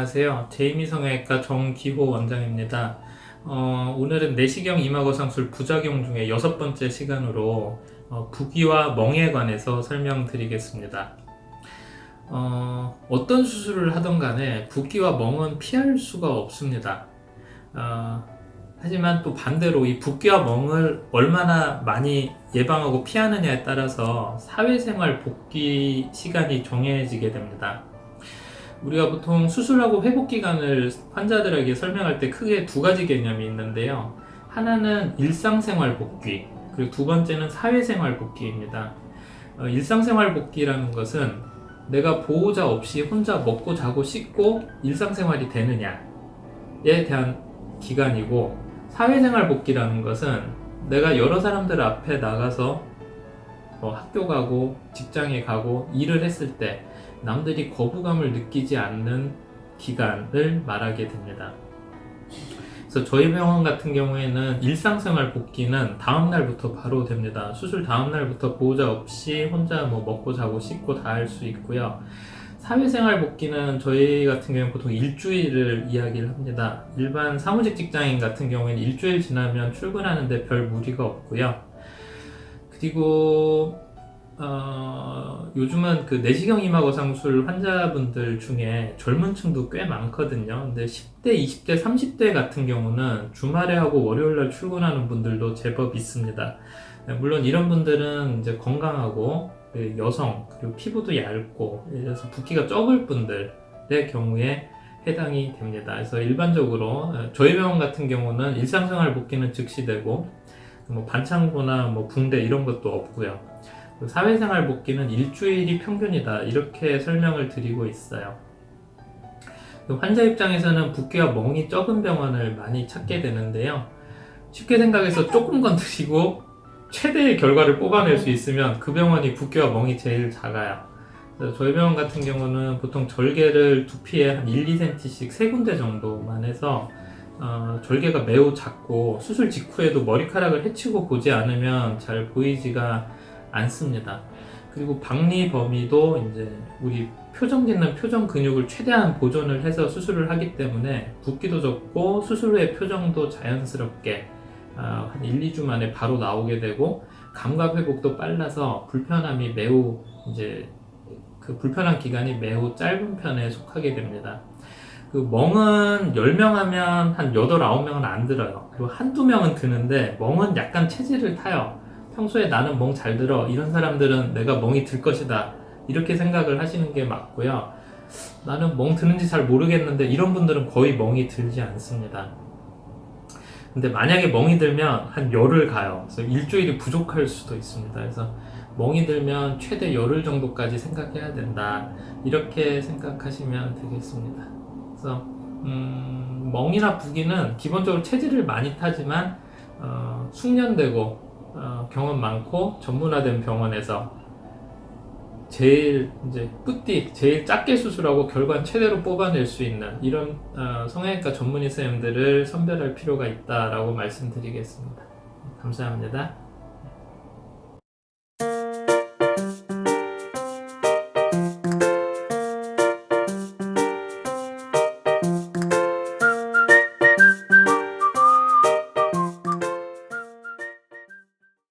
안녕하세요. 제이미 성형외과 정기호 원장입니다. 오늘은 내시경 이마거상술 부작용 중에 6번째 시간으로 부기와 멍에 관해서 설명드리겠습니다. 어떤 수술을 하던 간에 부기와 멍은 피할 수가 없습니다. 하지만 또 반대로 이 부기와 멍을 얼마나 많이 예방하고 피하느냐에 따라서 사회생활 복귀 시간이 정해지게 됩니다. 우리가 보통 수술하고 회복 기간을 환자들에게 설명할 때 크게 두 가지 개념이 있는데요. 하나는 일상생활 복귀, 그리고 두 번째는 사회생활 복귀입니다. 일상생활 복귀라는 것은 내가 보호자 없이 혼자 먹고 자고 씻고 일상생활이 되느냐에 대한 기간이고, 사회생활 복귀라는 것은 내가 여러 사람들 앞에 나가서 학교 가고 직장에 가고 일을 했을 때 남들이 거부감을 느끼지 않는 기간을 말하게 됩니다. 그래서 저희 병원 같은 경우에는 일상생활 복귀는 다음 날부터 바로 됩니다. 수술 다음 날부터 보호자 없이 혼자 먹고 자고 씻고 다 할 수 있고요. 사회생활 복귀는 저희 같은 경우는 보통 일주일을 이야기를 합니다. 일반 사무직 직장인 같은 경우에는 일주일 지나면 출근하는데 별 무리가 없고요. 그리고 요즘은 그 내시경 이마거상술 환자분들 중에 젊은 층도 꽤 많거든요. 근데 10대, 20대, 30대 같은 경우는 주말에 하고 월요일날 출근하는 분들도 제법 있습니다. 물론 이런 분들은 이제 건강하고 여성, 그리고 피부도 얇고, 그래서 붓기가 적을 분들의 경우에 해당이 됩니다. 그래서 일반적으로 저희 병원 같은 경우는 일상생활 복귀는 즉시되고, 반창고나 붕대 이런 것도 없고요. 사회생활 복귀는 일주일이 평균이다, 이렇게 설명을 드리고 있어요. 환자 입장에서는 붓기와 멍이 적은 병원을 많이 찾게 되는데요. 쉽게 생각해서 조금 건드리고 최대의 결과를 뽑아낼 수 있으면 그 병원이 붓기와 멍이 제일 작아요. 그래서 저희 병원 같은 경우는 보통 절개를 두피에 한 1, 2cm씩 3군데 정도만 해서 절개가 매우 작고, 수술 직후에도 머리카락을 해치고 보지 않으면 잘 보이지가 않습니다. 그리고 박리 범위도 이제 우리 표정 짓는 표정 근육을 최대한 보존을 해서 수술을 하기 때문에 붓기도 적고 수술 후의 표정도 자연스럽게 한 1, 2주 만에 바로 나오게 되고, 감각 회복도 빨라서 불편함이 매우 이제 그 불편한 기간이 매우 짧은 편에 속하게 됩니다. 그 멍은 10명 하면 한 8, 9명은 안 들어요. 그리고 한두 명은 드는데, 멍은 약간 체질을 타요. 평소에 나는 멍 잘 들어, 이런 사람들은 내가 멍이 들 것이다, 이렇게 생각을 하시는 게 맞고요. 나는 멍 드는지 잘 모르겠는데, 이런 분들은 거의 멍이 들지 않습니다. 근데 만약에 멍이 들면 한 열흘 가요. 그래서 일주일이 부족할 수도 있습니다. 그래서 멍이 들면 최대 열흘 정도까지 생각해야 된다, 이렇게 생각하시면 되겠습니다. 그래서 멍이나 부기는 기본적으로 체질을 많이 타지만 숙련되고 경험 많고 전문화된 병원에서 제일 이제 뿌띠, 제일 작게 수술하고 결과는 최대로 뽑아낼 수 있는 이런 성형외과 전문의 선생님들을 선별할 필요가 있다라고 말씀드리겠습니다. 감사합니다.